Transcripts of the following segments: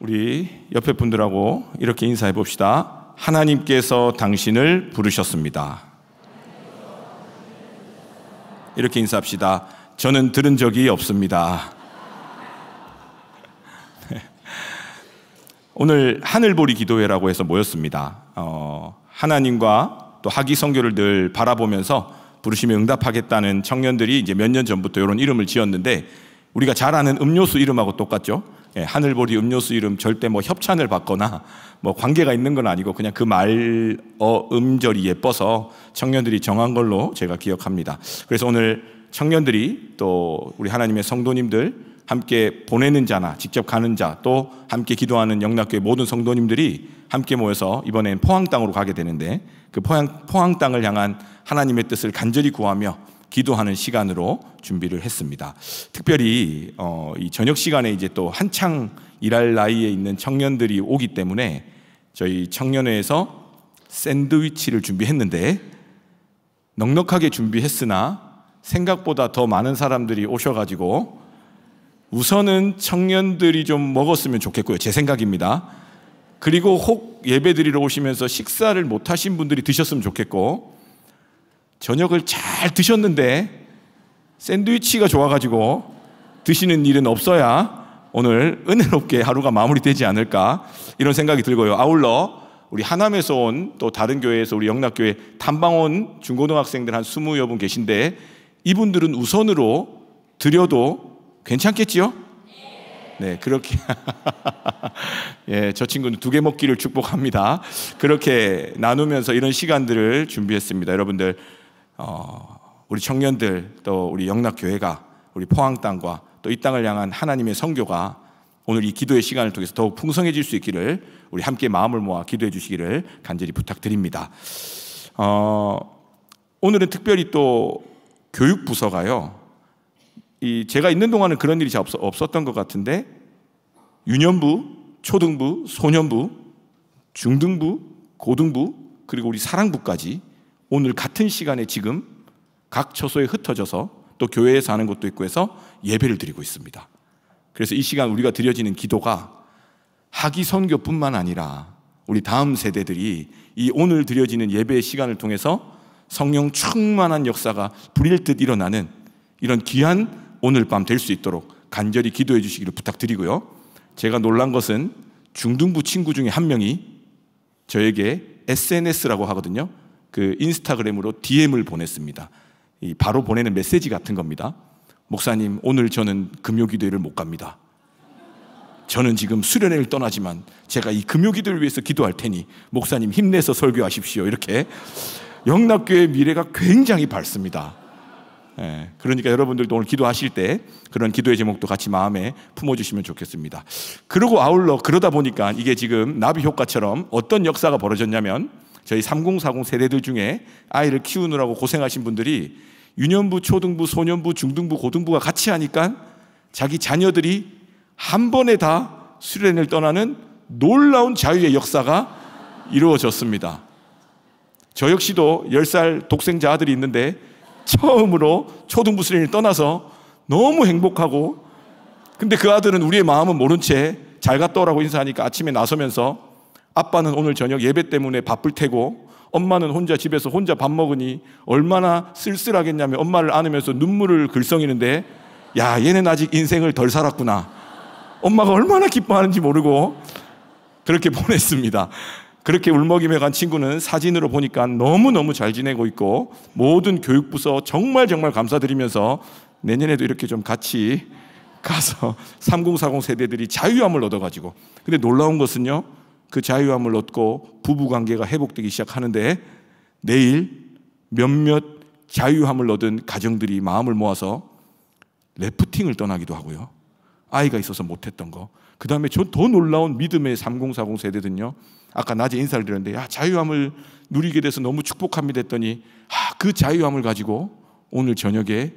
우리 옆에 분들하고 이렇게 인사해 봅시다. 하나님께서 당신을 부르셨습니다. 이렇게 인사합시다. 저는 들은 적이 없습니다. 오늘 하늘보리 기도회라고 해서 모였습니다. 하나님과 또 하기 선교를 늘 바라보면서 부르시면 응답하겠다는 청년들이 이제 몇 년 전부터 이런 이름을 지었는데, 우리가 잘 아는 음료수 이름하고 똑같죠. 하늘보리 음료수 이름 절대 뭐 협찬을 받거나 뭐 관계가 있는 건 아니고 그냥 그 말 음절이 예뻐서 청년들이 정한 걸로 제가 기억합니다. 그래서 오늘 청년들이 또 우리 하나님의 성도님들, 함께 보내는 자나 직접 가는 자, 또 함께 기도하는 영락교회 모든 성도님들이 함께 모여서 이번엔 포항 땅으로 가게 되는데, 그 포항 땅을 향한 하나님의 뜻을 간절히 구하며 기도하는 시간으로 준비를 했습니다. 특별히 이 저녁 시간에 이제 또 한창 일할 나이에 있는 청년들이 오기 때문에 저희 청년회에서 샌드위치를 준비했는데, 넉넉하게 준비했으나 생각보다 더 많은 사람들이 오셔가지고 우선은 청년들이 좀 먹었으면 좋겠고요. 제 생각입니다. 그리고 혹 예배 드리러 오시면서 식사를 못 하신 분들이 드셨으면 좋겠고, 저녁을 잘 드셨는데 샌드위치가 좋아가지고 드시는 일은 없어야 오늘 은혜롭게 하루가 마무리되지 않을까, 이런 생각이 들고요. 아울러 우리 하남에서 온 또 다른 교회에서 우리 영락교회 탐방 온 중고등학생들 한 20여 분 계신데, 이분들은 우선으로 드려도 괜찮겠지요? 네, 그렇게 예, 저 친구는 2개 먹기를 축복합니다. 그렇게 나누면서 이런 시간들을 준비했습니다. 여러분들, 우리 청년들, 또 우리 영락교회가, 우리 포항 땅과 또 이 땅을 향한 하나님의 선교가 오늘 이 기도의 시간을 통해서 더욱 풍성해질 수 있기를 우리 함께 마음을 모아 기도해 주시기를 간절히 부탁드립니다. 오늘은 특별히 또 교육부서가요, 제가 있는 동안은 그런 일이 잘 없었던 것 같은데, 유년부, 초등부, 소년부, 중등부, 고등부, 그리고 우리 사랑부까지 오늘 같은 시간에 지금 각 처소에 흩어져서 또 교회에서 하는 것도 있고 해서 예배를 드리고 있습니다. 그래서 이 시간 우리가 드려지는 기도가 하기 선교뿐만 아니라 우리 다음 세대들이 이 오늘 드려지는 예배의 시간을 통해서 성령 충만한 역사가 불일 듯 일어나는 이런 귀한 오늘 밤 될 수 있도록 간절히 기도해 주시기를 부탁드리고요. 제가 놀란 것은 중등부 친구 중에 한 명이 저에게 SNS라고 하거든요. 그 인스타그램으로 DM을 보냈습니다. 바로 보내는 메시지 같은 겁니다. 목사님, 오늘 저는 금요기도회를 못 갑니다. 저는 지금 수련회를 떠나지만 제가 이 금요기도를 위해서 기도할 테니 목사님 힘내서 설교하십시오. 이렇게 영락교회의 미래가 굉장히 밝습니다. 그러니까 여러분들도 오늘 기도하실 때 그런 기도의 제목도 같이 마음에 품어주시면 좋겠습니다. 그리고 아울러 그러다 보니까 이게 지금 나비 효과처럼 어떤 역사가 벌어졌냐면, 저희 3040 세대들 중에 아이를 키우느라고 고생하신 분들이 유년부, 초등부, 소년부, 중등부, 고등부가 같이 하니까 자기 자녀들이 한 번에 다 수련회를 떠나는 놀라운 자유의 역사가 이루어졌습니다. 저 역시도 10살 독생자 아들이 있는데 처음으로 초등부 수련회를 떠나서 너무 행복하고, 근데 그 아들은 우리의 마음은 모른 채 잘 갔다 오라고 인사하니까 아침에 나서면서 아빠는 오늘 저녁 예배 때문에 바쁠 테고 엄마는 혼자 집에서 혼자 밥 먹으니 얼마나 쓸쓸하겠냐며 엄마를 안으면서 눈물을 글썽이는데, 야, 얘는 아직 인생을 덜 살았구나. 엄마가 얼마나 기뻐하는지 모르고 그렇게 보냈습니다. 그렇게 울먹이며 간 친구는 사진으로 보니까 너무너무 잘 지내고 있고, 모든 교육부서 정말 감사드리면서 내년에도 이렇게 좀 같이 가서 3040 세대들이 자유함을 얻어가지고, 근데 놀라운 것은요, 그 자유함을 얻고 부부관계가 회복되기 시작하는데 내일 몇몇 자유함을 얻은 가정들이 마음을 모아서 래프팅을 떠나기도 하고요. 아이가 있어서 못했던 거. 그 다음에 더 놀라운 믿음의 3040 세대들은요, 아까 낮에 인사를 드렸는데, 야, 자유함을 누리게 돼서 너무 축복합니다 했더니, 그 자유함을 가지고 오늘 저녁에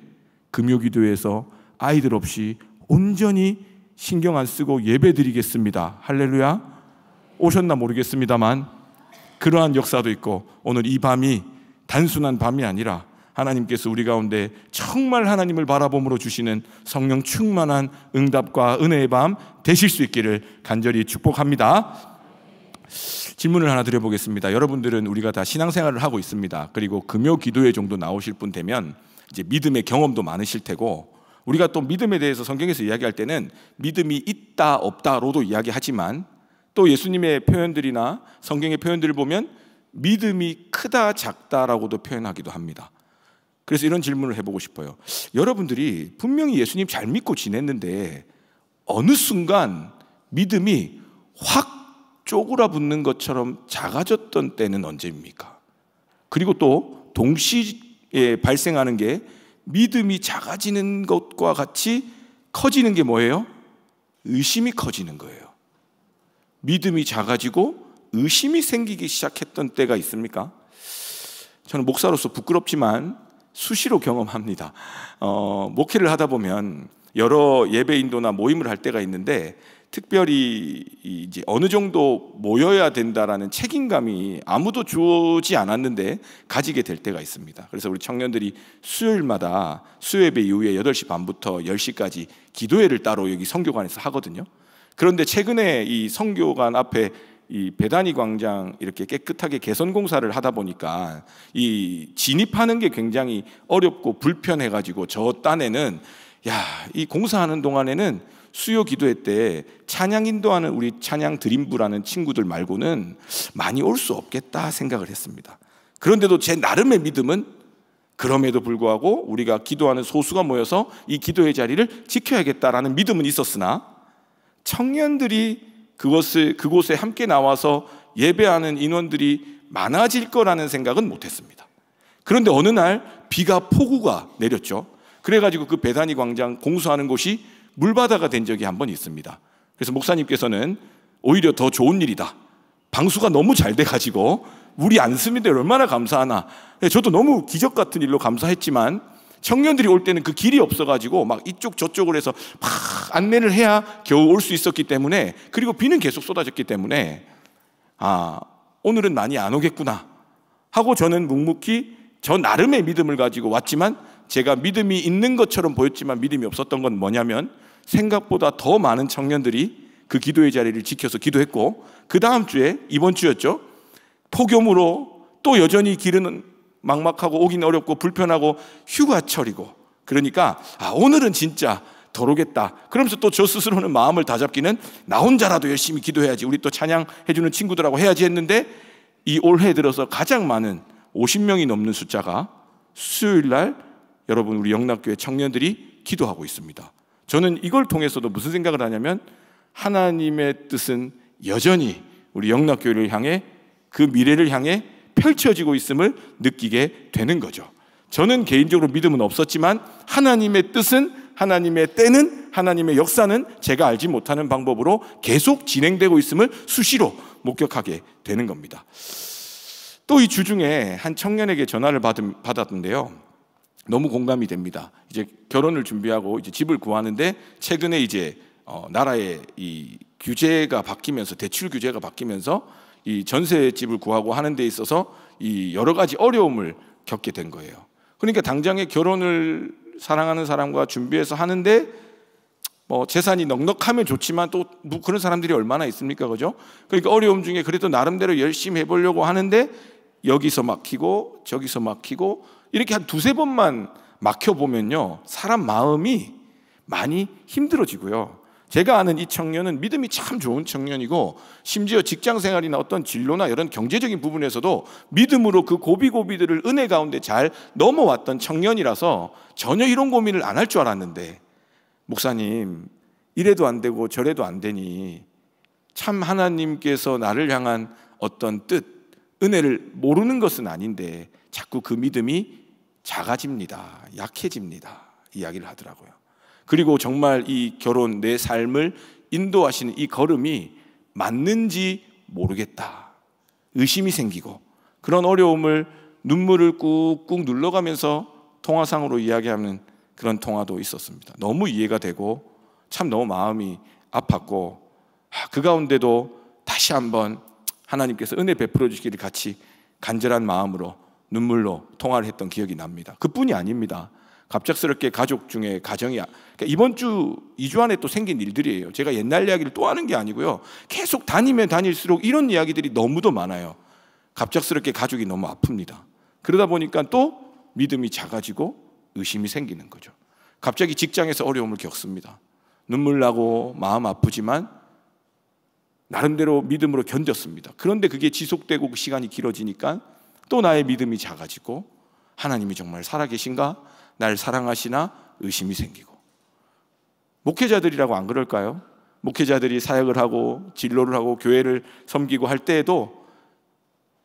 금요기도회에서 아이들 없이 온전히 신경 안 쓰고 예배 드리겠습니다. 할렐루야. 오셨나 모르겠습니다만 그러한 역사도 있고, 오늘 이 밤이 단순한 밤이 아니라 하나님께서 우리 가운데 정말 하나님을 바라봄으로 주시는 성령 충만한 응답과 은혜의 밤 되실 수 있기를 간절히 축복합니다. 질문을 하나 드려보겠습니다. 여러분들은 우리가 다 신앙생활을 하고 있습니다. 그리고 금요 기도회 정도 나오실 분 되면 이제 믿음의 경험도 많으실 테고, 우리가 또 믿음에 대해서 성경에서 이야기할 때는 믿음이 있다 없다로도 이야기하지만, 또 예수님의 표현들이나 성경의 표현들을 보면 믿음이 크다 작다라고도 표현하기도 합니다. 그래서 이런 질문을 해보고 싶어요. 여러분들이 분명히 예수님 잘 믿고 지냈는데 어느 순간 믿음이 확 쪼그라붙는 것처럼 작아졌던 때는 언제입니까? 그리고 또 동시에 발생하는 게 믿음이 작아지는 것과 같이 커지는 게 뭐예요? 의심이 커지는 거예요. 믿음이 작아지고 의심이 생기기 시작했던 때가 있습니까? 저는 목사로서 부끄럽지만 수시로 경험합니다. 목회를 하다 보면 여러 예배 인도나 모임을 할 때가 있는데, 특별히 이제 어느 정도 모여야 된다라는 책임감이 아무도 주지 않았는데 가지게 될 때가 있습니다. 그래서 우리 청년들이 수요일마다 수요예배 이후에 8시 반부터 10시까지 기도회를 따로 여기 성교관에서 하거든요. 그런데 최근에 이 성교관 앞에 이 배단위 광장 이렇게 깨끗하게 개선 공사를 하다 보니까 이 진입하는 게 굉장히 어렵고 불편해가지고 저 딴에는 이 공사하는 동안에는 수요 기도회 때 찬양 인도하는 우리 찬양 드림부라는 친구들 말고는 많이 올 수 없겠다 생각을 했습니다. 그런데도 제 나름의 믿음은 그럼에도 불구하고 우리가 기도하는 소수가 모여서 이 기도의 자리를 지켜야겠다라는 믿음은 있었으나, 청년들이 그곳에 함께 나와서 예배하는 인원들이 많아질 거라는 생각은 못했습니다. 그런데 어느 날 비가 폭우가 내렸죠. 그래가지고 그 배단위 광장 공수하는 곳이 물바다가 된 적이 한 번 있습니다. 그래서 목사님께서는 오히려 더 좋은 일이다, 방수가 너무 잘 돼가지고 물이 안 씁니다, 얼마나 감사하나. 저도 너무 기적 같은 일로 감사했지만, 청년들이 올 때는 그 길이 없어가지고 막 이쪽 저쪽을 해서 막 안내를 해야 겨우 올 수 있었기 때문에, 그리고 비는 계속 쏟아졌기 때문에 오늘은 많이 안 오겠구나 하고 저는 묵묵히 저 나름의 믿음을 가지고 왔지만, 제가 믿음이 있는 것처럼 보였지만 믿음이 없었던 건 뭐냐면, 생각보다 더 많은 청년들이 그 기도의 자리를 지켜서 기도했고, 그 다음 주에, 이번 주였죠, 폭염으로 또 여전히 길은 막막하고 오긴 어렵고 불편하고 휴가철이고, 그러니까 오늘은 진짜 덜 오겠다. 그러면서 또 저 스스로는 마음을 다잡기는 나 혼자라도 열심히 기도해야지, 우리 또 찬양해주는 친구들하고 해야지 했는데, 이 올해 들어서 가장 많은 50명이 넘는 숫자가 수요일날 여러분 우리 영락교회 청년들이 기도하고 있습니다. 저는 이걸 통해서도 무슨 생각을 하냐면, 하나님의 뜻은 여전히 우리 영락교회를 향해, 그 미래를 향해 펼쳐지고 있음을 느끼게 되는 거죠. 저는 개인적으로 믿음은 없었지만 하나님의 뜻은, 하나님의 때는, 하나님의 역사는 제가 알지 못하는 방법으로 계속 진행되고 있음을 수시로 목격하게 되는 겁니다. 또 이 주중에 한 청년에게 전화를 받았는데요, 너무 공감이 됩니다. 이제 결혼을 준비하고 이제 집을 구하는데, 최근에 이제 나라의 이 규제가 바뀌면서, 대출 규제가 바뀌면서 이 전세집을 구하고 하는 데 있어서 이 여러 가지 어려움을 겪게 된 거예요. 그러니까 당장에 결혼을 사랑하는 사람과 준비해서 하는데 뭐 재산이 넉넉하면 좋지만 또 뭐 그런 사람들이 얼마나 있습니까, 그죠? 그러니까 어려움 중에 그래도 나름대로 열심히 해보려고 하는데 여기서 막히고 저기서 막히고 이렇게 한 두세 번만 막혀보면요, 사람 마음이 많이 힘들어지고요. 제가 아는 이 청년은 믿음이 참 좋은 청년이고, 심지어 직장생활이나 어떤 진로나 이런 경제적인 부분에서도 믿음으로 그 고비고비들을 은혜 가운데 잘 넘어왔던 청년이라서 전혀 이런 고민을 안 할 줄 알았는데, 목사님 이래도 안 되고 저래도 안 되니 참 하나님께서 나를 향한 어떤 뜻, 은혜를 모르는 것은 아닌데 자꾸 그 믿음이 작아집니다, 약해집니다, 이야기를 하더라고요. 그리고 정말 이 결혼, 내 삶을 인도하시는 이 걸음이 맞는지 모르겠다, 의심이 생기고, 그런 어려움을 눈물을 꾹꾹 눌러가면서 통화상으로 이야기하는 그런 통화도 있었습니다. 너무 이해가 되고 참 너무 마음이 아팠고, 그 가운데도 다시 한번 하나님께서 은혜 베풀어 주시기를 같이 간절한 마음으로 눈물로 통화를 했던 기억이 납니다. 그뿐이 아닙니다. 갑작스럽게 가족 중에 가정이 그러니까 이번 주 2주 안에 또 생긴 일들이에요. 제가 옛날 이야기를 또 하는 게 아니고요. 계속 다니면 다닐수록 이런 이야기들이 너무도 많아요. 갑작스럽게 가족이 너무 아픕니다. 그러다 보니까 또 믿음이 작아지고 의심이 생기는 거죠. 갑자기 직장에서 어려움을 겪습니다. 눈물 나고 마음 아프지만 나름대로 믿음으로 견뎠습니다. 그런데 그게 지속되고 그 시간이 길어지니까 또 나의 믿음이 작아지고 하나님이 정말 살아계신가? 날 사랑하시나? 의심이 생기고. 목회자들이라고 안 그럴까요? 목회자들이 사역을 하고 진로를 하고 교회를 섬기고 할 때에도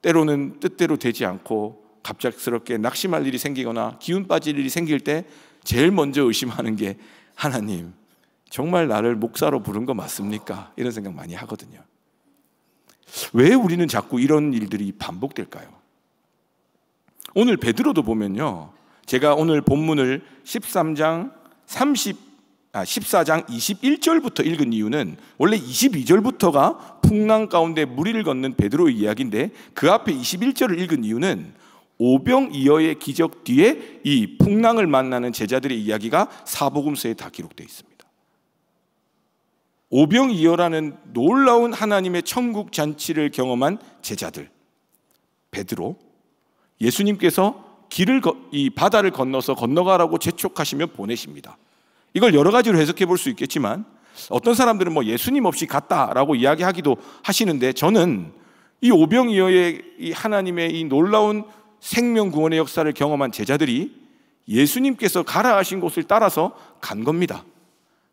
때로는 뜻대로 되지 않고 갑작스럽게 낙심할 일이 생기거나 기운 빠질 일이 생길 때 제일 먼저 의심하는 게 하나님, 정말 나를 목사로 부른 거 맞습니까? 이런 생각 많이 하거든요. 왜 우리는 자꾸 이런 일들이 반복될까요? 오늘 베드로도 보면요, 제가 오늘 본문을 14장 21절부터 읽은 이유는 원래 22절부터가 풍랑 가운데 무리를 걷는 베드로의 이야기인데 그 앞에 21절을 읽은 이유는 오병이어의 기적 뒤에 이 풍랑을 만나는 제자들의 이야기가 사복음서에 다 기록되어 있습니다. 오병이어라는 놀라운 하나님의 천국 잔치를 경험한 제자들, 베드로, 예수님께서 이 바다를 건너서 건너가라고 재촉하시며 보내십니다. 이걸 여러 가지로 해석해 볼 수 있겠지만 어떤 사람들은 뭐 예수님 없이 갔다라고 이야기하기도 하시는데 저는 이 오병이어의 이 하나님의 이 놀라운 생명 구원의 역사를 경험한 제자들이 예수님께서 가라 하신 곳을 따라서 간 겁니다.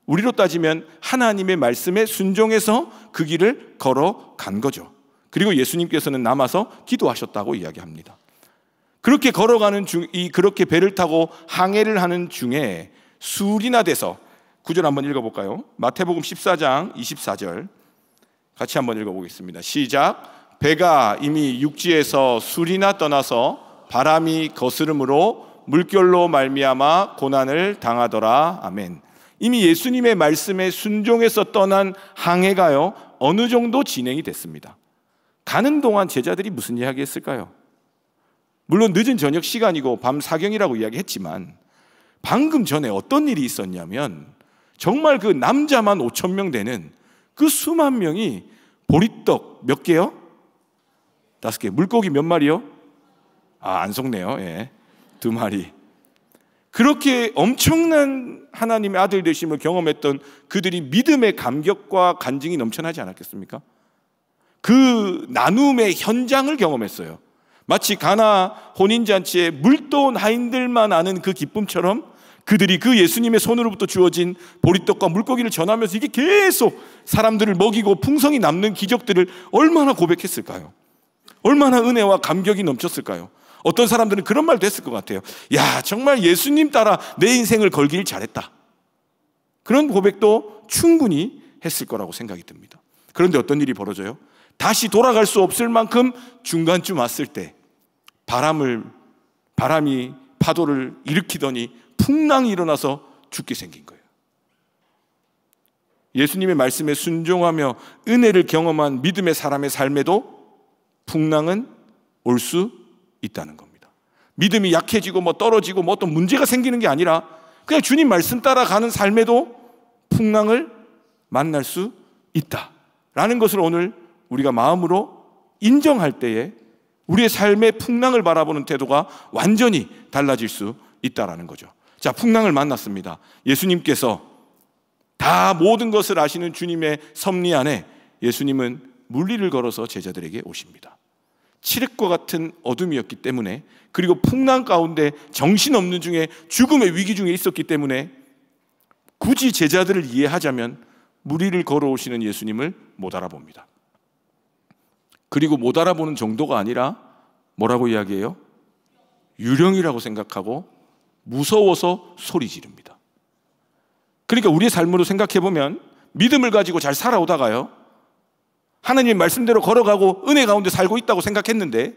우리로 따지면 하나님의 말씀에 순종해서 그 길을 걸어간 거죠. 그리고 예수님께서는 남아서 기도하셨다고 이야기합니다. 그렇게 걸어가는 그렇게 배를 타고 항해를 하는 중에 술이나 돼서 9절 한번 읽어볼까요? 마태복음 14장 24절 같이 한번 읽어보겠습니다. 시작. 배가 이미 육지에서 술이나 떠나서 바람이 거스름으로 물결로 말미암아 고난을 당하더라. 아멘. 이미 예수님의 말씀에 순종해서 떠난 항해가요 어느 정도 진행이 됐습니다. 가는 동안 제자들이 무슨 이야기 했을까요? 물론 늦은 저녁 시간이고 밤 사경이라고 이야기했지만 방금 전에 어떤 일이 있었냐면 정말 그 남자만 5,000명 되는 그 수만 명이 보리떡 몇 개요? 5개. 물고기 몇 마리요? 안 속네요. 예. 2마리. 그렇게 엄청난 하나님의 아들 되심을 경험했던 그들이 믿음의 감격과 간증이 넘쳐나지 않았겠습니까? 그 나눔의 현장을 경험했어요. 마치 가나 혼인잔치에 물도온 하인들만 아는 그 기쁨처럼 그들이 그 예수님의 손으로부터 주어진 보리떡과 물고기를 전하면서 이게 계속 사람들을 먹이고 풍성이 남는 기적들을 얼마나 고백했을까요? 얼마나 은혜와 감격이 넘쳤을까요? 어떤 사람들은 그런 말도 했을 것 같아요. 야, 정말 예수님 따라 내 인생을 걸길 잘했다. 그런 고백도 충분히 했을 거라고 생각이 듭니다. 그런데 어떤 일이 벌어져요? 다시 돌아갈 수 없을 만큼 중간쯤 왔을 때 바람이 파도를 일으키더니 풍랑이 일어나서 죽게 생긴 거예요. 예수님의 말씀에 순종하며 은혜를 경험한 믿음의 사람의 삶에도 풍랑은 올 수 있다는 겁니다. 믿음이 약해지고 떨어지고 어떤 문제가 생기는 게 아니라 그냥 주님 말씀 따라가는 삶에도 풍랑을 만날 수 있다라는 것을 오늘 우리가 마음으로 인정할 때에 우리의 삶의 풍랑을 바라보는 태도가 완전히 달라질 수 있다는 거죠. 자, 풍랑을 만났습니다. 예수님께서 다 모든 것을 아시는 주님의 섭리 안에 예수님은 물리를 걸어서 제자들에게 오십니다. 칠흑과 같은 어둠이었기 때문에, 그리고 풍랑 가운데 정신없는 중에 죽음의 위기 중에 있었기 때문에 굳이 제자들을 이해하자면 무리를 걸어오시는 예수님을 못 알아봅니다. 그리고 못 알아보는 정도가 아니라 뭐라고 이야기해요? 유령이라고 생각하고 무서워서 소리 지릅니다. 그러니까 우리의 삶으로 생각해보면 믿음을 가지고 잘 살아오다가요 하나님의 말씀대로 걸어가고 은혜 가운데 살고 있다고 생각했는데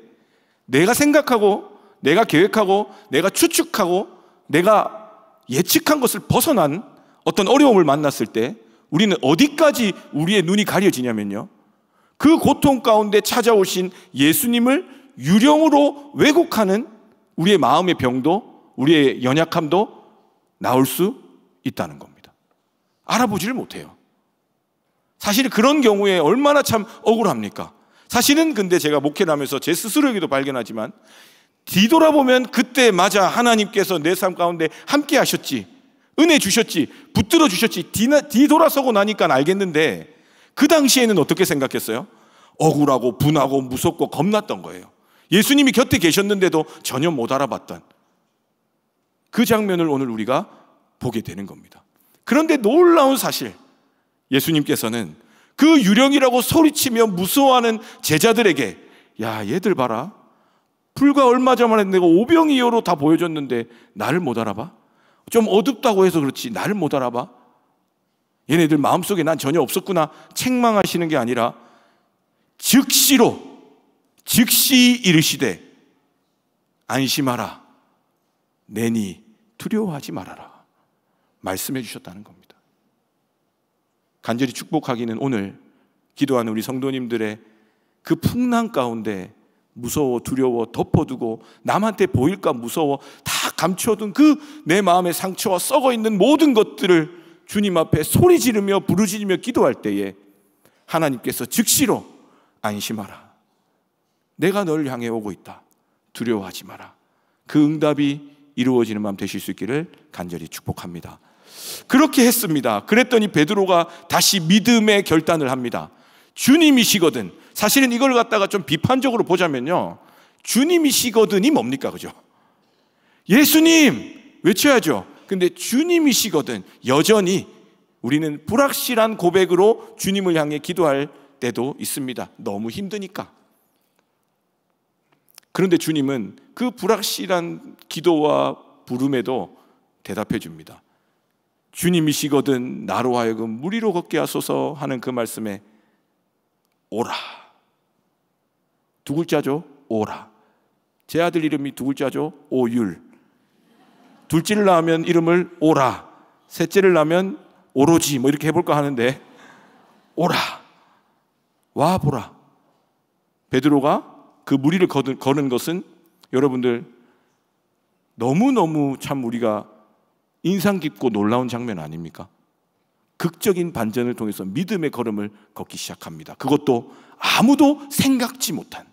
내가 생각하고 내가 계획하고 내가 추측하고 내가 예측한 것을 벗어난 어떤 어려움을 만났을 때 우리는 어디까지 우리의 눈이 가려지냐면요 그 고통 가운데 찾아오신 예수님을 유령으로 왜곡하는 우리의 마음의 병도, 우리의 연약함도 나올 수 있다는 겁니다. 알아보지를 못해요. 사실 그런 경우에 얼마나 참 억울합니까? 사실은 근데 제가 목회를 하면서 제 스스로에게도 발견하지만, 뒤돌아보면 그때 맞아 하나님께서 내 삶 가운데 함께 하셨지, 은혜 주셨지, 붙들어 주셨지, 뒤돌아서고 나니까 알겠는데, 그 당시에는 어떻게 생각했어요? 억울하고 분하고 무섭고 겁났던 거예요. 예수님이 곁에 계셨는데도 전혀 못 알아봤던 그 장면을 오늘 우리가 보게 되는 겁니다. 그런데 놀라운 사실, 예수님께서는 그 유령이라고 소리치며 무서워하는 제자들에게, 야, 얘들 봐라, 불과 얼마 전에 내가 오병이어로 다 보여줬는데 나를 못 알아봐? 좀 어둡다고 해서 그렇지 나를 못 알아봐? 얘네들 마음속에 난 전혀 없었구나 책망하시는 게 아니라 즉시 이르시되 안심하라, 내니 두려워하지 말아라 말씀해 주셨다는 겁니다. 간절히 축복하기는 오늘 기도하는 우리 성도님들의 그 풍랑 가운데 무서워 두려워 덮어두고 남한테 보일까 무서워 다 감춰둔 그 내 마음의 상처와 썩어있는 모든 것들을 주님 앞에 소리 지르며 부르짖으며 기도할 때에 하나님께서 즉시로 안심하라, 내가 널 향해 오고 있다, 두려워하지 마라, 그 응답이 이루어지는 마음 되실 수 있기를 간절히 축복합니다. 그렇게 했습니다. 그랬더니 베드로가 다시 믿음의 결단을 합니다. 주님이시거든. 사실은 이걸 갖다가 좀 비판적으로 보자면요, 주님이시거든이 뭡니까? 그죠? 예수님 외쳐야죠. 근데 주님이시거든, 여전히 우리는 불확실한 고백으로 주님을 향해 기도할 때도 있습니다. 너무 힘드니까. 그런데 주님은 그 불확실한 기도와 부름에도 대답해 줍니다. 주님이시거든 나로 하여금 무리로 걷게 하소서 하는 그 말씀에 오라, 두 글자죠. 오라. 제 아들 이름이 두 글자죠. 오율. 둘째를 낳으면 이름을 오라, 셋째를 낳으면 오로지 뭐 이렇게 해볼까 하는데, 오라, 와보라. 베드로가 그 무리를 거는 것은 여러분들 너무너무 참 우리가 인상 깊고 놀라운 장면 아닙니까? 극적인 반전을 통해서 믿음의 걸음을 걷기 시작합니다. 그것도 아무도 생각지 못한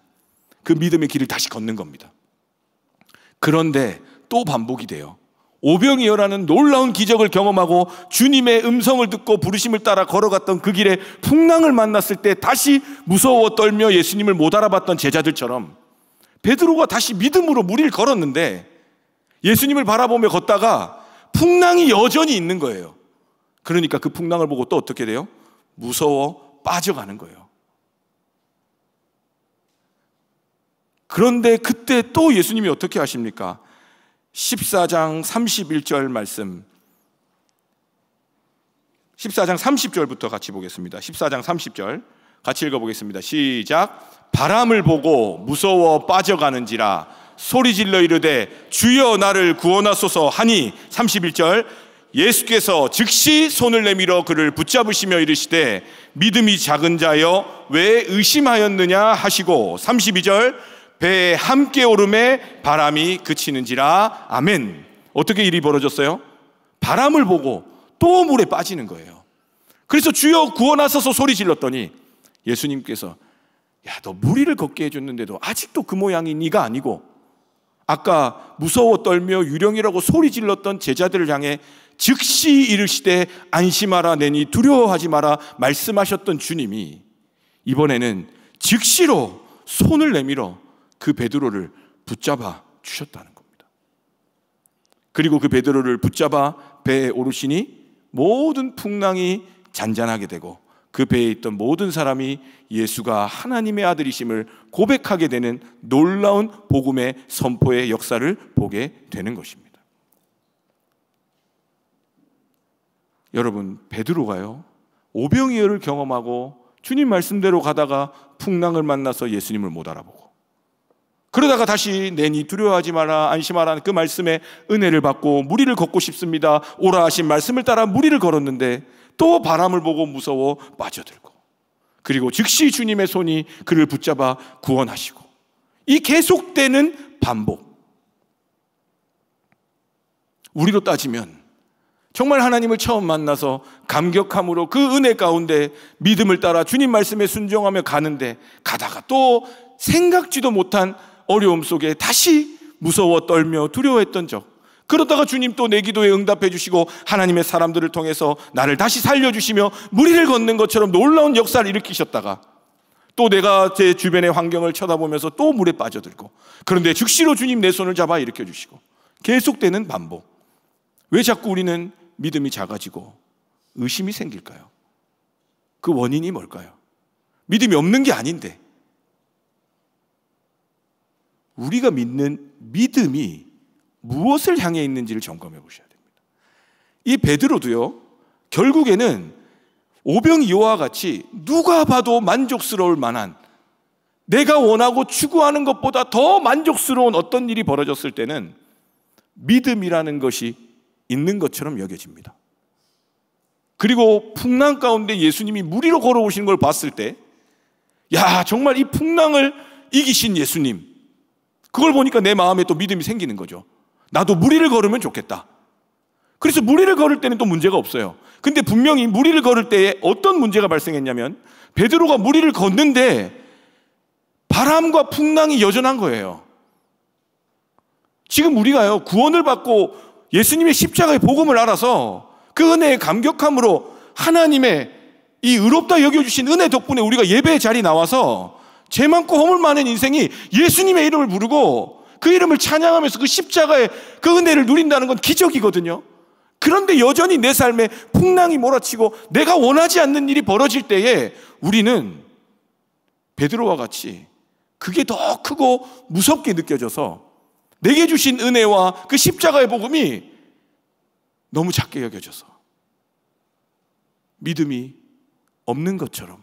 그 믿음의 길을 다시 걷는 겁니다. 그런데 또 반복이 돼요. 오병이어라는 놀라운 기적을 경험하고 주님의 음성을 듣고 부르심을 따라 걸어갔던 그 길에 풍랑을 만났을 때 다시 무서워 떨며 예수님을 못 알아봤던 제자들처럼 베드로가 다시 믿음으로 무리를 걸었는데, 예수님을 바라보며 걷다가 풍랑이 여전히 있는 거예요. 그러니까 그 풍랑을 보고 또 어떻게 돼요? 무서워 빠져가는 거예요. 그런데 그때 또 예수님이 어떻게 하십니까? 14장 31절 말씀, 14장 30절부터 같이 보겠습니다. 14장 30절 같이 읽어보겠습니다. 시작. 바람을 보고 무서워 빠져가는지라 소리질러 이르되 주여 나를 구원하소서 하니, 31절, 예수께서 즉시 손을 내밀어 그를 붙잡으시며 이르시되 믿음이 작은 자여 왜 의심하였느냐 하시고, 32절, 배에 함께 오름에 바람이 그치는지라. 아멘. 어떻게 일이 벌어졌어요? 바람을 보고 또 물에 빠지는 거예요. 그래서 주여 구원하소서 소리 질렀더니 예수님께서, 야, 너 무리를 걷게 해줬는데도 아직도 그 모양이 네가 아니고, 아까 무서워 떨며 유령이라고 소리 질렀던 제자들을 향해 즉시 이르시되 안심하라, 내니 두려워하지 마라 말씀하셨던 주님이 이번에는 즉시로 손을 내밀어 그 베드로를 붙잡아 주셨다는 겁니다. 그리고 그 베드로를 붙잡아 배에 오르시니 모든 풍랑이 잔잔하게 되고 그 배에 있던 모든 사람이 예수가 하나님의 아들이심을 고백하게 되는 놀라운 복음의 선포의 역사를 보게 되는 것입니다. 여러분, 베드로가요, 오병이어를 경험하고 주님 말씀대로 가다가 풍랑을 만나서 예수님을 못 알아보고, 그러다가 다시 내니 두려워하지 마라 안심하라는 그 말씀에 은혜를 받고 무리를 걷고 싶습니다 오라 하신 말씀을 따라 무리를 걸었는데 또 바람을 보고 무서워 빠져들고, 그리고 즉시 주님의 손이 그를 붙잡아 구원하시고, 이 계속되는 반복. 우리로 따지면 정말 하나님을 처음 만나서 감격함으로 그 은혜 가운데 믿음을 따라 주님 말씀에 순종하며 가는데, 가다가 또 생각지도 못한 어려움 속에 다시 무서워 떨며 두려워했던 적, 그러다가 주님 또 내 기도에 응답해 주시고 하나님의 사람들을 통해서 나를 다시 살려주시며 무리를 걷는 것처럼 놀라운 역사를 일으키셨다가, 또 내가 제 주변의 환경을 쳐다보면서 또 물에 빠져들고, 그런데 즉시로 주님 내 손을 잡아 일으켜 주시고, 계속되는 반복. 왜 자꾸 우리는 믿음이 작아지고 의심이 생길까요? 그 원인이 뭘까요? 믿음이 없는 게 아닌데, 우리가 믿는 믿음이 무엇을 향해 있는지를 점검해 보셔야 됩니다. 이 베드로도요, 결국에는 오병이어와 같이 누가 봐도 만족스러울 만한, 내가 원하고 추구하는 것보다 더 만족스러운 어떤 일이 벌어졌을 때는 믿음이라는 것이 있는 것처럼 여겨집니다. 그리고 풍랑 가운데 예수님이 무리로 걸어오시는 걸 봤을 때, 야, 정말 이 풍랑을 이기신 예수님, 그걸 보니까 내 마음에 또 믿음이 생기는 거죠. 나도 무리를 걸으면 좋겠다. 그래서 무리를 걸을 때는 또 문제가 없어요. 근데 분명히 무리를 걸을 때에 어떤 문제가 발생했냐면, 베드로가 무리를 걷는데 바람과 풍랑이 여전한 거예요. 지금 우리가요, 구원을 받고 예수님의 십자가의 복음을 알아서 그 은혜의 감격함으로 하나님의 이 의롭다 여겨주신 은혜 덕분에 우리가 예배의 자리에 나와서 죄 많고 허물 많은 인생이 예수님의 이름을 부르고 그 이름을 찬양하면서 그 십자가의 그 은혜를 누린다는 건 기적이거든요. 그런데 여전히 내 삶에 풍랑이 몰아치고 내가 원하지 않는 일이 벌어질 때에 우리는 베드로와 같이 그게 더 크고 무섭게 느껴져서 내게 주신 은혜와 그 십자가의 복음이 너무 작게 여겨져서 믿음이 없는 것처럼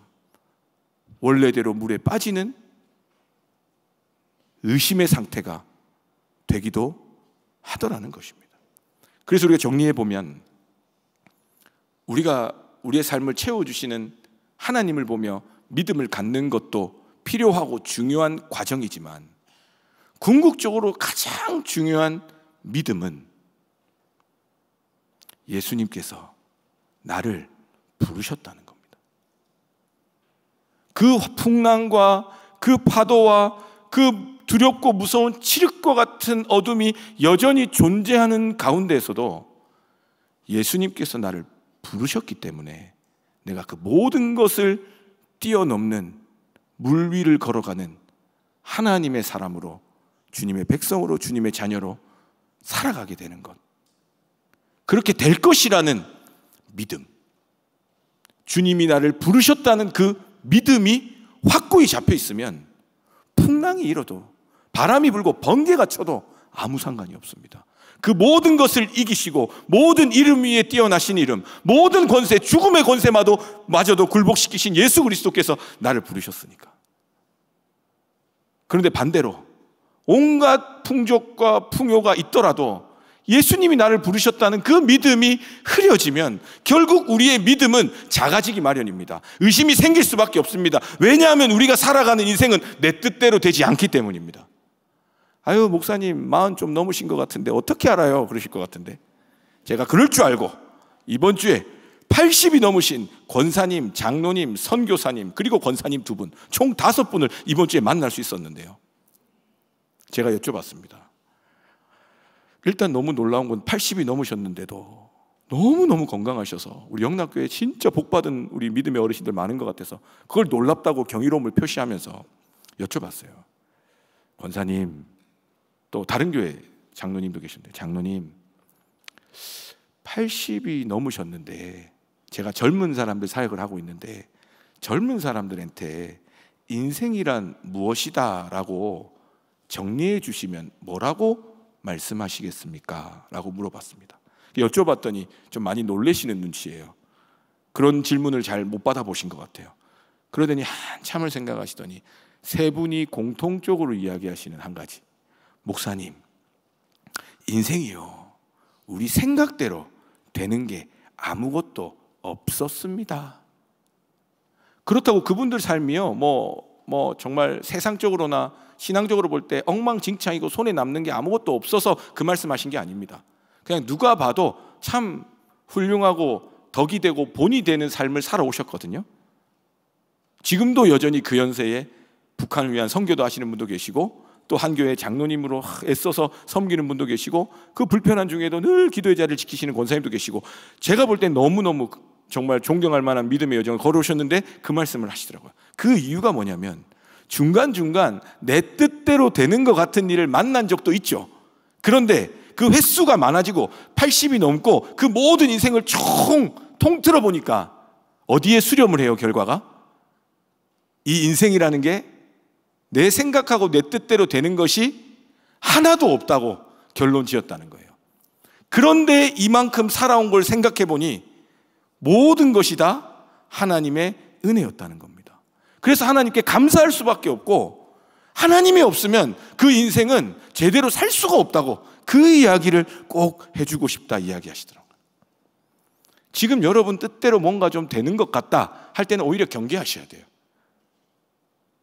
원래대로 물에 빠지는 의심의 상태가 되기도 하더라는 것입니다. 그래서 우리가 정리해 보면, 우리가 우리의 삶을 채워주시는 하나님을 보며 믿음을 갖는 것도 필요하고 중요한 과정이지만, 궁극적으로 가장 중요한 믿음은 예수님께서 나를 부르셨다는 겁니다. 그 풍랑과 그 파도와 그 두렵고 무서운 칠흑과 같은 어둠이 여전히 존재하는 가운데에서도 예수님께서 나를 부르셨기 때문에 내가 그 모든 것을 뛰어넘는 물 위를 걸어가는 하나님의 사람으로, 주님의 백성으로, 주님의 자녀로 살아가게 되는 것, 그렇게 될 것이라는 믿음, 주님이 나를 부르셨다는 그 믿음이 확고히 잡혀 있으면 풍랑이 일어도 바람이 불고 번개가 쳐도 아무 상관이 없습니다. 그 모든 것을 이기시고 모든 이름 위에 뛰어나신 이름, 모든 권세, 죽음의 권세마저도 굴복시키신 예수 그리스도께서 나를 부르셨으니까. 그런데 반대로 온갖 풍족과 풍요가 있더라도 예수님이 나를 부르셨다는 그 믿음이 흐려지면 결국 우리의 믿음은 작아지기 마련입니다. 의심이 생길 수밖에 없습니다. 왜냐하면 우리가 살아가는 인생은 내 뜻대로 되지 않기 때문입니다. 아유, 목사님 40 좀 넘으신 것 같은데 어떻게 알아요? 그러실 것 같은데, 제가 그럴 줄 알고 이번 주에 80이 넘으신 권사님, 장로님, 선교사님, 그리고 권사님 2분, 총 5분을 이번 주에 만날 수 있었는데요, 제가 여쭤봤습니다. 일단 너무 놀라운 건 80이 넘으셨는데도 너무너무 건강하셔서 우리 영락교회에 진짜 복받은 우리 믿음의 어르신들 많은 것 같아서 그걸 놀랍다고 경이로움을 표시하면서 여쭤봤어요. 권사님, 또 다른 교회 장로님도 계신데, 장로님 80이 넘으셨는데 제가 젊은 사람들 사역을 하고 있는데 젊은 사람들한테 인생이란 무엇이다 라고 정리해 주시면 뭐라고 말씀하시겠습니까? 라고 물어봤습니다. 여쭤봤더니 좀 많이 놀라시는 눈치예요. 그런 질문을 잘 못 받아보신 것 같아요. 그러더니 한참을 생각하시더니 세 분이 공통적으로 이야기하시는 한 가지, 목사님, 인생이요, 우리 생각대로 되는 게 아무것도 없었습니다. 그렇다고 그분들 삶이요, 뭐 정말 세상적으로나 신앙적으로 볼 때 엉망진창이고 손에 남는 게 아무것도 없어서 그 말씀하신 게 아닙니다. 그냥 누가 봐도 참 훌륭하고 덕이 되고 본이 되는 삶을 살아오셨거든요. 지금도 여전히 그 연세에 북한을 위한 선교도 하시는 분도 계시고, 또 한 교회 장로님으로 애써서 섬기는 분도 계시고, 그 불편한 중에도 늘 기도의 자리를 지키시는 권사님도 계시고, 제가 볼 때 너무너무 정말 존경할 만한 믿음의 여정을 걸어오셨는데 그 말씀을 하시더라고요. 그 이유가 뭐냐면 중간중간 내 뜻대로 되는 것 같은 일을 만난 적도 있죠. 그런데 그 횟수가 많아지고 80이 넘고 그 모든 인생을 통틀어 보니까 어디에 수렴을 해요? 결과가? 이 인생이라는 게 내 생각하고 내 뜻대로 되는 것이 하나도 없다고 결론 지었다는 거예요. 그런데 이만큼 살아온 걸 생각해 보니 모든 것이 다 하나님의 은혜였다는 겁니다. 그래서 하나님께 감사할 수밖에 없고, 하나님이 없으면 그 인생은 제대로 살 수가 없다고 그 이야기를 꼭 해주고 싶다 이야기하시더라고요. 지금 여러분 뜻대로 뭔가 좀 되는 것 같다 할 때는 오히려 경계하셔야 돼요.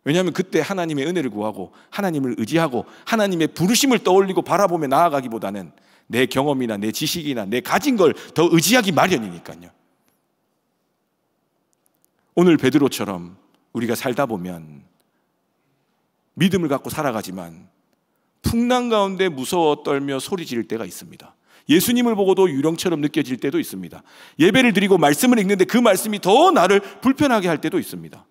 왜냐하면 그때 하나님의 은혜를 구하고 하나님을 의지하고 하나님의 부르심을 떠올리고 바라보며 나아가기보다는 내 경험이나 내 지식이나 내 가진 걸 더 의지하기 마련이니까요. 오늘 베드로처럼 우리가 살다 보면 믿음을 갖고 살아가지만 풍랑 가운데 무서워 떨며 소리 지를 때가 있습니다. 예수님을 보고도 유령처럼 느껴질 때도 있습니다. 예배를 드리고 말씀을 읽는데 그 말씀이 더 나를 불편하게 할 때도 있습니다.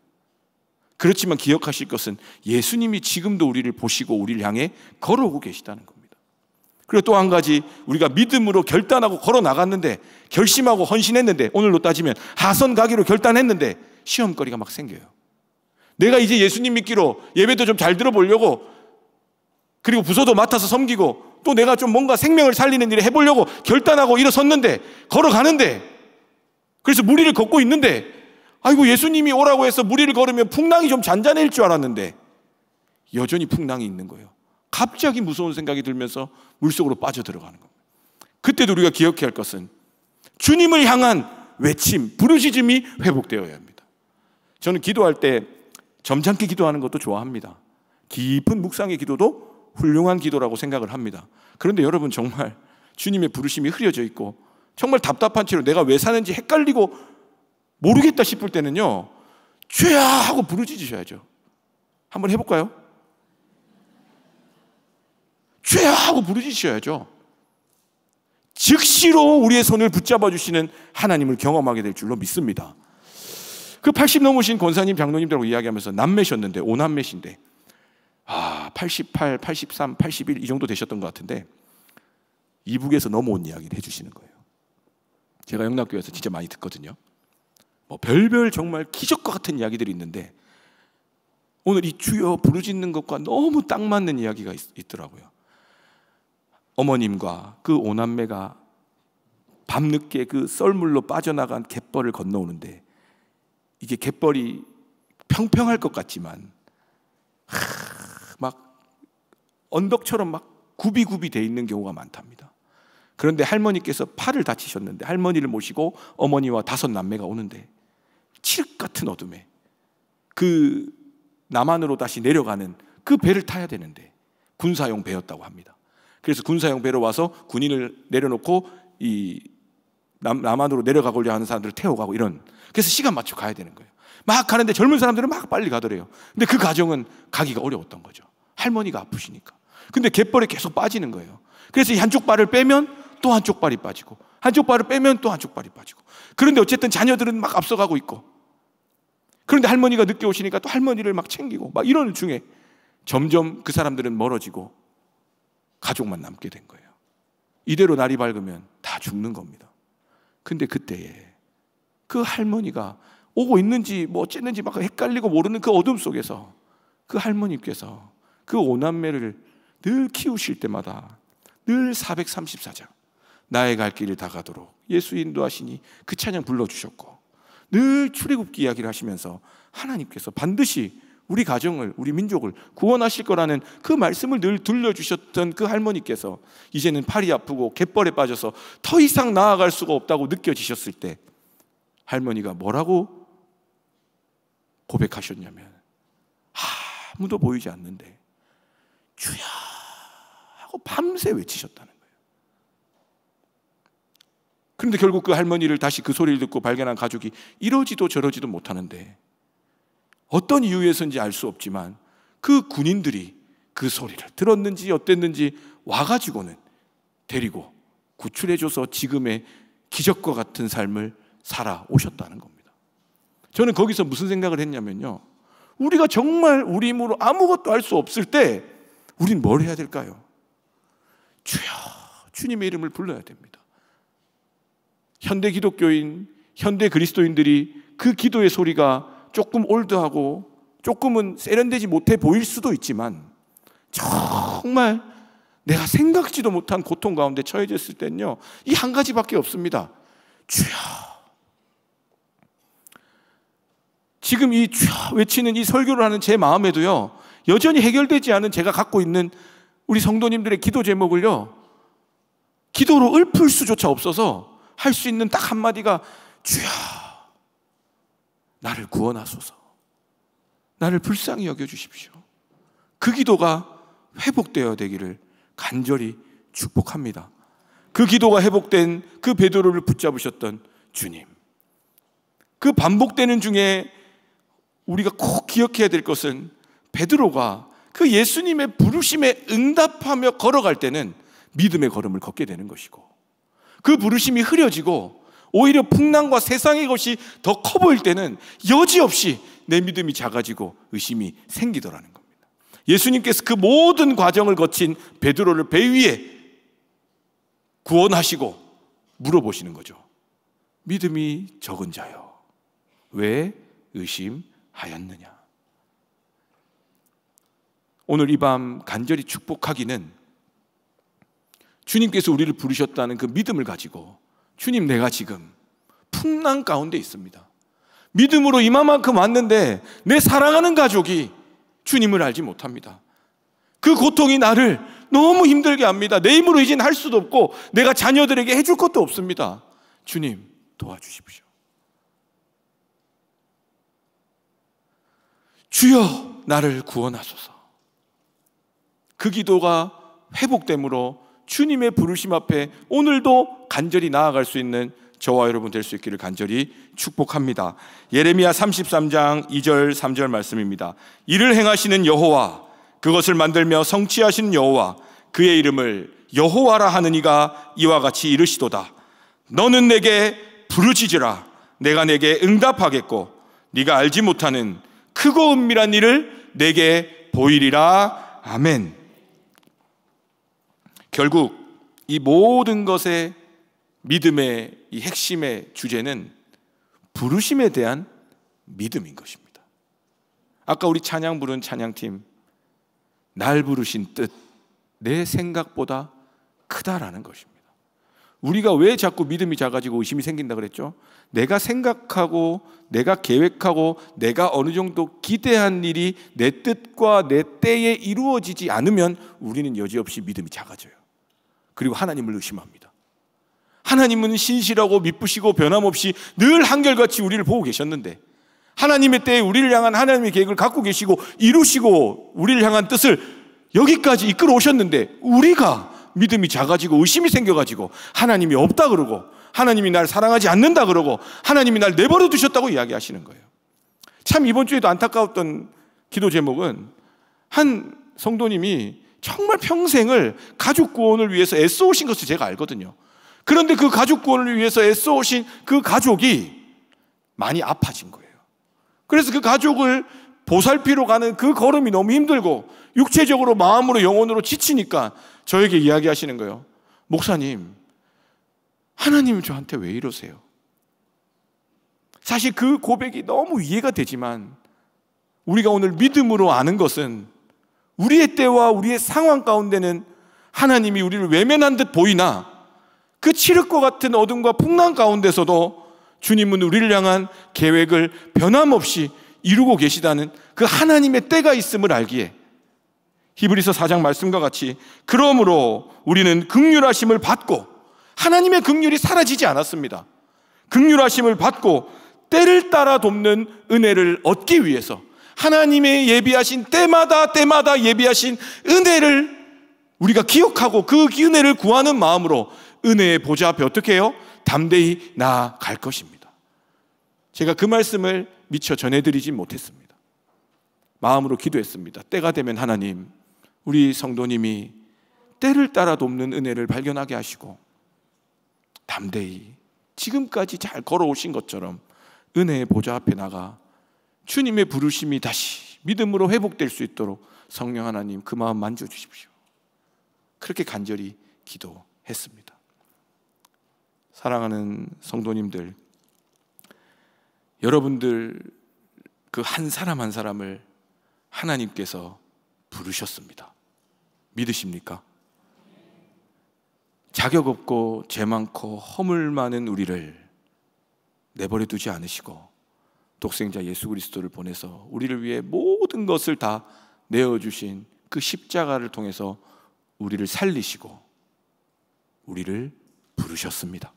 그렇지만 기억하실 것은 예수님이 지금도 우리를 보시고 우리를 향해 걸어오고 계시다는 겁니다. 그리고 또 한 가지, 우리가 믿음으로 결단하고 걸어 나갔는데, 결심하고 헌신했는데, 오늘로 따지면 하선 가기로 결단했는데 시험거리가 막 생겨요. 내가 이제 예수님 믿기로 예배도 좀 잘 들어보려고, 그리고 부서도 맡아서 섬기고, 또 내가 좀 뭔가 생명을 살리는 일을 해보려고 결단하고 일어섰는데, 걸어가는데, 그래서 무리를 걷고 있는데, 아이고 예수님이 오라고 해서 무리를 걸으면 풍랑이 좀 잔잔해질 줄 알았는데 여전히 풍랑이 있는 거예요. 갑자기 무서운 생각이 들면서 물속으로 빠져들어가는 겁니다. 그때도 우리가 기억해야 할 것은 주님을 향한 외침, 부르짖음이 회복되어야 합니다. 저는 기도할 때 점잖게 기도하는 것도 좋아합니다. 깊은 묵상의 기도도 훌륭한 기도라고 생각을 합니다. 그런데 여러분, 정말 주님의 부르심이 흐려져 있고 정말 답답한 채로 내가 왜 사는지 헷갈리고 모르겠다 싶을 때는요, 죄야 하고 부르짖으셔야죠. 한번 해볼까요? 죄야 하고 부르짖으셔야죠. 즉시로 우리의 손을 붙잡아 주시는 하나님을 경험하게 될 줄로 믿습니다. 그 80 넘으신 권사님, 장로님들하고 이야기하면서 남매셨는데, 5남매신데 88, 83, 81 이 정도 되셨던 것 같은데 이북에서 넘어온 이야기를 해주시는 거예요. 제가 영락교회에서 진짜 많이 듣거든요. 뭐 별별 정말 기적과 같은 이야기들이 있는데 오늘 이 주여 부르짖는 것과 너무 딱 맞는 이야기가 있더라고요. 어머님과 그 5남매가 밤늦게 그 썰물로 빠져나간 갯벌을 건너오는데, 이게 갯벌이 평평할 것 같지만 막 언덕처럼 막 굽이굽이 돼 있는 경우가 많답니다. 그런데 할머니께서 팔을 다치셨는데 할머니를 모시고 어머니와 5남매가 오는데 칠흑 같은 어둠에 그 남한으로 다시 내려가는 그 배를 타야 되는데 군사용 배였다고 합니다. 그래서 군사용 배로 와서 군인을 내려놓고 이 남한으로 내려가고자 하는 사람들을 태워가고 이런, 그래서 시간 맞춰 가야 되는 거예요. 막 가는데 젊은 사람들은 막 빨리 가더래요. 근데 그 가정은 가기가 어려웠던 거죠. 할머니가 아프시니까. 근데 갯벌에 계속 빠지는 거예요. 그래서 이 한쪽 발을 빼면 또 한쪽 발이 빠지고, 한쪽 발을 빼면 또 한쪽 발이 빠지고. 그런데 어쨌든 자녀들은 막 앞서가고 있고, 그런데 할머니가 늦게 오시니까 또 할머니를 막 챙기고 막 이러는 중에 점점 그 사람들은 멀어지고 가족만 남게 된 거예요. 이대로 날이 밝으면 다 죽는 겁니다. 근데 그때에 그 할머니가 오고 있는지 뭐 어쨌는지 막 헷갈리고 모르는 그 어둠 속에서 그 할머니께서 그 5남매를 늘 키우실 때마다 늘 434장 나의 갈 길을 다 가도록 예수 인도하시니 그 찬양 불러주셨고, 늘 출애굽기 이야기를 하시면서 하나님께서 반드시 우리 가정을, 우리 민족을 구원하실 거라는 그 말씀을 늘 들려주셨던 그 할머니께서 이제는 팔이 아프고 갯벌에 빠져서 더 이상 나아갈 수가 없다고 느껴지셨을 때 할머니가 뭐라고 고백하셨냐면, 아무도 보이지 않는데 주여 하고 밤새 외치셨다는 거예요. 그런데 결국 그 할머니를 다시 그 소리를 듣고 발견한 가족이 이러지도 저러지도 못하는데 어떤 이유에서인지 알 수 없지만 그 군인들이 그 소리를 들었는지 어땠는지 와가지고는 데리고 구출해줘서 지금의 기적과 같은 삶을 살아오셨다는 겁니다. 저는 거기서 무슨 생각을 했냐면요, 우리가 정말 우리 힘으로 아무것도 할 수 없을 때 우린 뭘 해야 될까요? 주여, 주님의 이름을 불러야 됩니다. 현대 기독교인, 현대 그리스도인들이 그 기도의 소리가 조금 올드하고 조금은 세련되지 못해 보일 수도 있지만 정말 내가 생각지도 못한 고통 가운데 처해졌을 때는요, 이 한 가지밖에 없습니다. 주여. 지금 이 주여 외치는 이 설교를 하는 제 마음에도요, 여전히 해결되지 않은 제가 갖고 있는 우리 성도님들의 기도 제목을요, 기도로 읊을 수조차 없어서 할 수 있는 딱 한마디가 주여, 나를 구원하소서, 나를 불쌍히 여겨주십시오. 그 기도가 회복되어야 되기를 간절히 축복합니다. 그 기도가 회복된 그 베드로를 붙잡으셨던 주님, 그 반복되는 중에 우리가 꼭 기억해야 될 것은 베드로가 그 예수님의 부르심에 응답하며 걸어갈 때는 믿음의 걸음을 걷게 되는 것이고, 그 부르심이 흐려지고 오히려 풍랑과 세상의 것이 더 커 보일 때는 여지없이 내 믿음이 작아지고 의심이 생기더라는 겁니다. 예수님께서 그 모든 과정을 거친 베드로를 배 위에 구원하시고 물어보시는 거죠. 믿음이 적은 자여, 왜 의심하였느냐? 오늘 이 밤 간절히 축복하기는 주님께서 우리를 부르셨다는 그 믿음을 가지고, 주님, 내가 지금 풍랑 가운데 있습니다. 믿음으로 이만큼 왔는데 내 사랑하는 가족이 주님을 알지 못합니다. 그 고통이 나를 너무 힘들게 합니다. 내 힘으로 이제는 할 수도 없고 내가 자녀들에게 해줄 것도 없습니다. 주님, 도와주십시오. 주여, 나를 구원하소서. 그 기도가 회복됨으로 주님의 부르심 앞에 오늘도 간절히 나아갈 수 있는 저와 여러분 될 수 있기를 간절히 축복합니다. 예레미야 33장 2절 3절 말씀입니다. 이를 행하시는 여호와, 그것을 만들며 성취하시는 여호와, 그의 이름을 여호와라 하는 이가 이와 같이 이르시도다. 너는 내게 부르짖으라. 내가 내게 응답하겠고 네가 알지 못하는 크고 은밀한 일을 내게 보이리라. 아멘. 결국 이 모든 것의 믿음의 이 핵심의 주제는 부르심에 대한 믿음인 것입니다. 아까 우리 찬양 부른 찬양팀, 날 부르신 뜻 내 생각보다 크다라는 것입니다. 우리가 왜 자꾸 믿음이 작아지고 의심이 생긴다 그랬죠? 내가 생각하고 내가 계획하고 내가 어느 정도 기대한 일이 내 뜻과 내 때에 이루어지지 않으면 우리는 여지없이 믿음이 작아져요. 그리고 하나님을 의심합니다. 하나님은 신실하고 미쁘시고 변함없이 늘 한결같이 우리를 보고 계셨는데, 하나님의 때에 우리를 향한 하나님의 계획을 갖고 계시고 이루시고 우리를 향한 뜻을 여기까지 이끌어 오셨는데, 우리가 믿음이 작아지고 의심이 생겨가지고 하나님이 없다 그러고 하나님이 날 사랑하지 않는다 그러고 하나님이 날 내버려 두셨다고 이야기하시는 거예요. 참 이번 주에도 안타까웠던 기도 제목은, 한 성도님이 정말 평생을 가족 구원을 위해서 애써 오신 것을 제가 알거든요. 그런데 그 가족 구원을 위해서 애써 오신 그 가족이 많이 아파진 거예요. 그래서 그 가족을 보살피러 가는 그 걸음이 너무 힘들고 육체적으로 마음으로 영혼으로 지치니까 저에게 이야기하시는 거예요. 목사님, 하나님은 저한테 왜 이러세요? 사실 그 고백이 너무 이해가 되지만, 우리가 오늘 믿음으로 아는 것은 우리의 때와 우리의 상황 가운데는 하나님이 우리를 외면한 듯 보이나, 그 칠흑과 같은 어둠과 풍랑 가운데서도 주님은 우리를 향한 계획을 변함없이 이루고 계시다는 그 하나님의 때가 있음을 알기에, 히브리서 4장 말씀과 같이 그러므로 우리는 긍휼하심을 받고, 하나님의 긍휼이 사라지지 않았습니다. 긍휼하심을 받고 때를 따라 돕는 은혜를 얻기 위해서 하나님의 예비하신 때마다 예비하신 은혜를 우리가 기억하고 그 은혜를 구하는 마음으로 은혜의 보좌 앞에 어떻게 해요? 담대히 나아갈 것입니다. 제가 그 말씀을 미처 전해드리진 못했습니다. 마음으로 기도했습니다. 때가 되면 하나님, 우리 성도님이 때를 따라 돕는 은혜를 발견하게 하시고 담대히 지금까지 잘 걸어오신 것처럼 은혜의 보좌 앞에 나가 주님의 부르심이 다시 믿음으로 회복될 수 있도록 성령 하나님 그 마음 만져주십시오. 그렇게 간절히 기도했습니다. 사랑하는 성도님들, 여러분들 그 한 사람 한 사람을 하나님께서 부르셨습니다. 믿으십니까? 자격 없고 죄 많고 허물 많은 우리를 내버려 두지 않으시고 독생자 예수 그리스도를 보내서 우리를 위해 모든 것을 다 내어주신 그 십자가를 통해서 우리를 살리시고 우리를 부르셨습니다.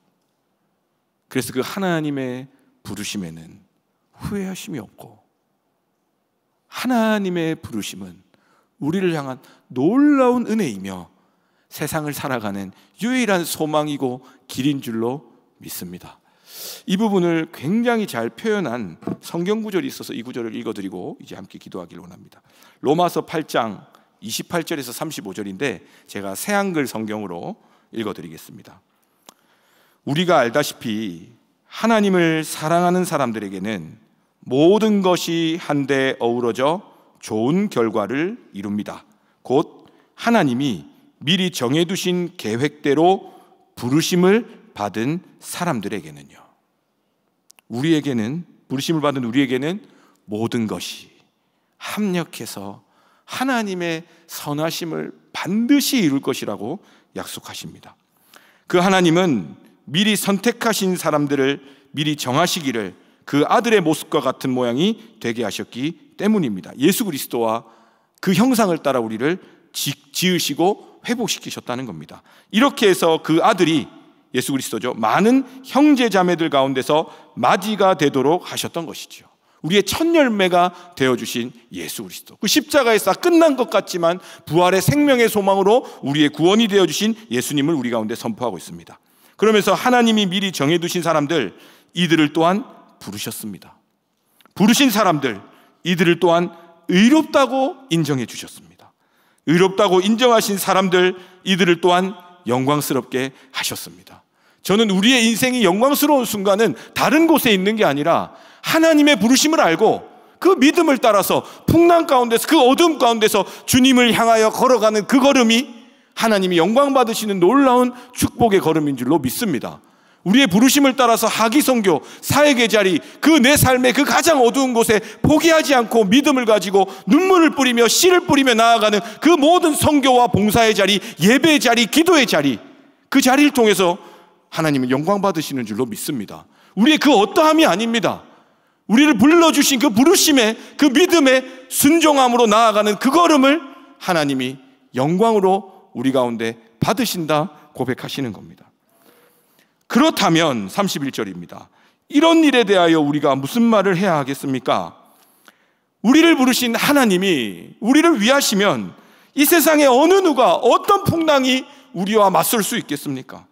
그래서 그 하나님의 부르심에는 후회하심이 없고, 하나님의 부르심은 우리를 향한 놀라운 은혜이며 세상을 살아가는 유일한 소망이고 길인 줄로 믿습니다. 이 부분을 굉장히 잘 표현한 성경 구절이 있어서 이 구절을 읽어드리고 이제 함께 기도하기를 원합니다. 로마서 8장 28절에서 35절인데 제가 새한글 성경으로 읽어드리겠습니다. 우리가 알다시피 하나님을 사랑하는 사람들에게는 모든 것이 한데 어우러져 좋은 결과를 이룹니다. 곧 하나님이 미리 정해두신 계획대로 부르심을 받은 사람들에게는요. 우리에게는, 부르심을 받은 우리에게는 모든 것이 합력해서 하나님의 선하심을 반드시 이룰 것이라고 약속하십니다. 그 하나님은 미리 선택하신 사람들을 미리 정하시기를 그 아들의 모습과 같은 모양이 되게 하셨기 때문입니다. 예수 그리스도와 그 형상을 따라 우리를 지으시고 회복시키셨다는 겁니다. 이렇게 해서 그 아들이 예수 그리스도죠. 많은 형제 자매들 가운데서 맞이가 되도록 하셨던 것이죠. 우리의 첫 열매가 되어주신 예수 그리스도, 그 십자가에서 끝난 것 같지만 부활의 생명의 소망으로 우리의 구원이 되어주신 예수님을 우리 가운데 선포하고 있습니다. 그러면서 하나님이 미리 정해두신 사람들, 이들을 또한 부르셨습니다. 부르신 사람들, 이들을 또한 의롭다고 인정해 주셨습니다. 의롭다고 인정하신 사람들, 이들을 또한 영광스럽게 하셨습니다. 저는 우리의 인생이 영광스러운 순간은 다른 곳에 있는 게 아니라 하나님의 부르심을 알고 그 믿음을 따라서 풍랑 가운데서, 그 어둠 가운데서 주님을 향하여 걸어가는 그 걸음이 하나님이 영광 받으시는 놀라운 축복의 걸음인 줄로 믿습니다. 우리의 부르심을 따라서 하기선교, 사역의 자리, 그 내 삶의 그 가장 어두운 곳에 포기하지 않고 믿음을 가지고 눈물을 뿌리며 씨를 뿌리며 나아가는 그 모든 선교와 봉사의 자리, 예배의 자리, 기도의 자리, 그 자리를 통해서 하나님은 영광 받으시는 줄로 믿습니다. 우리의 그 어떠함이 아닙니다. 우리를 불러주신 그 부르심의 그 믿음의 순종함으로 나아가는 그 걸음을 하나님이 영광으로 우리 가운데 받으신다 고백하시는 겁니다. 그렇다면 31절입니다. 이런 일에 대하여 우리가 무슨 말을 해야 하겠습니까? 우리를 부르신 하나님이 우리를 위하시면 이 세상에 어느 누가, 어떤 풍랑이 우리와 맞설 수 있겠습니까?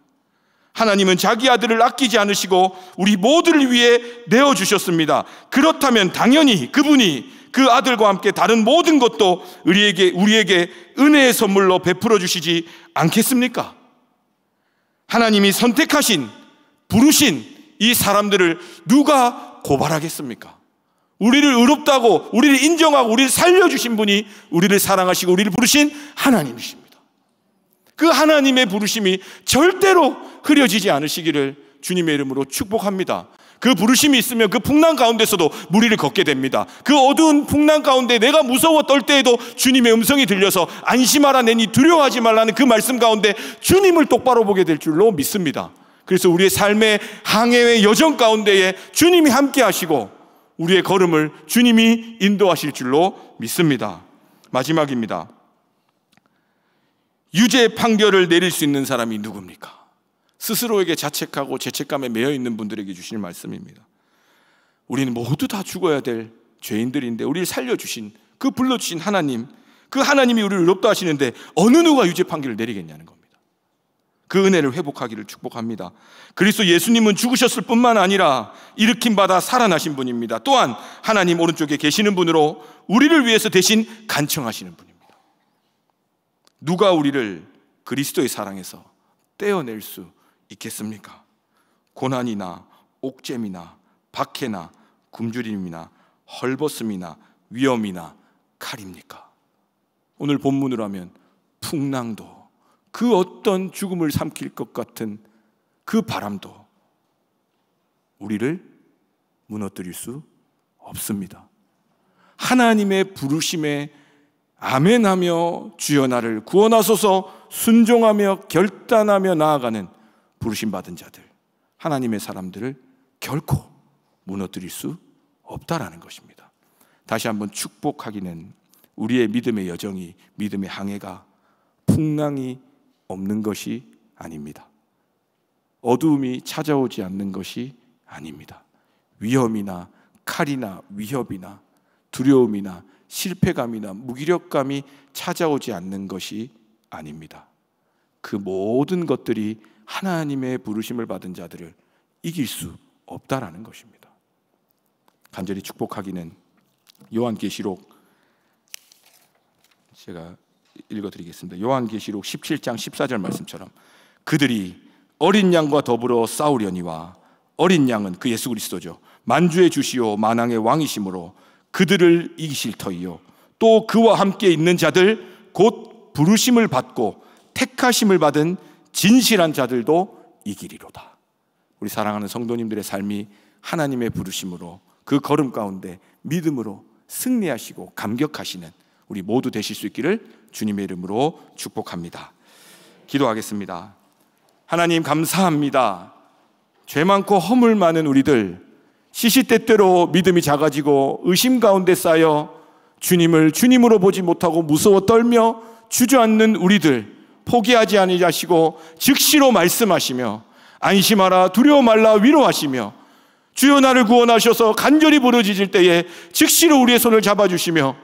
하나님은 자기 아들을 아끼지 않으시고 우리 모두를 위해 내어주셨습니다. 그렇다면 당연히 그분이 그 아들과 함께 다른 모든 것도 우리에게 은혜의 선물로 베풀어 주시지 않겠습니까? 하나님이 선택하신, 부르신 이 사람들을 누가 고발하겠습니까? 우리를 의롭다고, 우리를 인정하고 우리를 살려주신 분이 우리를 사랑하시고 우리를 부르신 하나님이십니다. 그 하나님의 부르심이 절대로 흐려지지 않으시기를 주님의 이름으로 축복합니다. 그 부르심이 있으면 그 풍랑 가운데서도 무리를 걷게 됩니다. 그 어두운 풍랑 가운데 내가 무서워 떨 때에도 주님의 음성이 들려서 안심하라 내니 두려워하지 말라는 그 말씀 가운데 주님을 똑바로 보게 될 줄로 믿습니다. 그래서 우리의 삶의 항해의 여정 가운데에 주님이 함께 하시고 우리의 걸음을 주님이 인도하실 줄로 믿습니다. 마지막입니다. 유죄 판결을 내릴 수 있는 사람이 누굽니까? 스스로에게 자책하고 죄책감에 매여 있는 분들에게 주시는 말씀입니다. 우리는 모두 다 죽어야 될 죄인들인데 우리를 살려주신 그 불러주신 하나님, 그 하나님이 우리를 의롭다 하시는데 어느 누가 유죄 판결을 내리겠냐는 겁니다. 그 은혜를 회복하기를 축복합니다. 그리스도 예수님은 죽으셨을 뿐만 아니라 일으킴 받아 살아나신 분입니다. 또한 하나님 오른쪽에 계시는 분으로 우리를 위해서 대신 간청하시는 분입니다. 누가 우리를 그리스도의 사랑에서 떼어낼 수 있겠습니까? 고난이나 옥잼이나 박해나 굶주림이나 헐벗음이나 위험이나 칼입니까? 오늘 본문으로 하면 풍랑도, 그 어떤 죽음을 삼킬 것 같은 그 바람도 우리를 무너뜨릴 수 없습니다. 하나님의 부르심에 아멘하며 주여 나를 구원하소서 순종하며 결단하며 나아가는 부르심받은 자들, 하나님의 사람들을 결코 무너뜨릴 수 없다라는 것입니다. 다시 한번 축복하기는 우리의 믿음의 여정이, 믿음의 항해가 풍랑이 없는 것이 아닙니다. 어두움이 찾아오지 않는 것이 아닙니다. 위험이나 칼이나 위협이나 두려움이나 실패감이나 무기력감이 찾아오지 않는 것이 아닙니다. 그 모든 것들이 하나님의 부르심을 받은 자들을 이길 수 없다라는 것입니다. 간절히 축복하기는 요한계시록, 제가 읽어드리겠습니다. 요한계시록 17장 14절 말씀처럼 그들이 어린 양과 더불어 싸우려니와, 어린 양은 그 예수 그리스도죠. 만주의 주시오 만왕의 왕이심으로 그들을 이기실 터이요 또 그와 함께 있는 자들 곧 부르심을 받고 택하심을 받은 진실한 자들도 이기리로다. 우리 사랑하는 성도님들의 삶이 하나님의 부르심으로 그 걸음 가운데 믿음으로 승리하시고 감격하시는 우리 모두 되실 수 있기를 주님의 이름으로 축복합니다. 기도하겠습니다. 하나님 감사합니다. 죄 많고 허물 많은 우리들, 시시때때로 믿음이 작아지고 의심 가운데 쌓여 주님을 주님으로 보지 못하고 무서워 떨며 주저앉는 우리들 포기하지 아니하시고 즉시로 말씀하시며 안심하라 두려워 말라 위로하시며 주여 나를 구원하셔서 간절히 부르짖을 때에 즉시로 우리의 손을 잡아주시며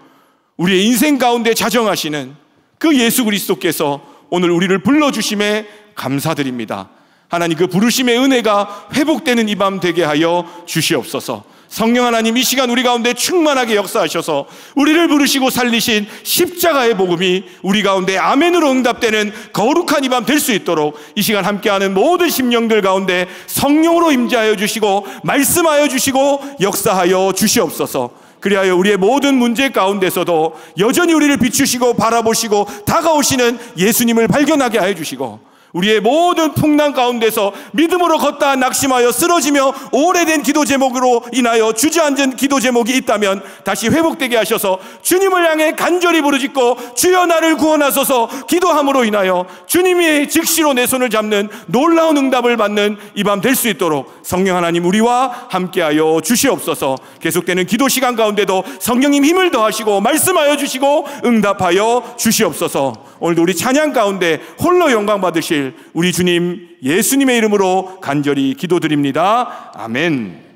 우리의 인생 가운데 자정하시는 그 예수 그리스도께서 오늘 우리를 불러주심에 감사드립니다. 하나님 그 부르심의 은혜가 회복되는 이 밤 되게 하여 주시옵소서. 성령 하나님 이 시간 우리 가운데 충만하게 역사하셔서 우리를 부르시고 살리신 십자가의 복음이 우리 가운데 아멘으로 응답되는 거룩한 이 밤 될 수 있도록 이 시간 함께하는 모든 심령들 가운데 성령으로 임재하여 주시고 말씀하여 주시고 역사하여 주시옵소서. 그리하여 우리의 모든 문제 가운데서도 여전히 우리를 비추시고 바라보시고 다가오시는 예수님을 발견하게 하여 주시고 우리의 모든 풍랑 가운데서 믿음으로 걷다 낙심하여 쓰러지며 오래된 기도 제목으로 인하여 주저앉은 기도 제목이 있다면 다시 회복되게 하셔서 주님을 향해 간절히 부르짖고 주여 나를 구원하소서 기도함으로 인하여 주님이 즉시로 내 손을 잡는 놀라운 응답을 받는 이 밤 될 수 있도록 성령 하나님 우리와 함께하여 주시옵소서. 계속되는 기도 시간 가운데도 성령님 힘을 더하시고 말씀하여 주시고 응답하여 주시옵소서. 오늘도 우리 찬양 가운데 홀로 영광 받으실 우리 주님 예수님의 이름으로 간절히 기도드립니다. 아멘.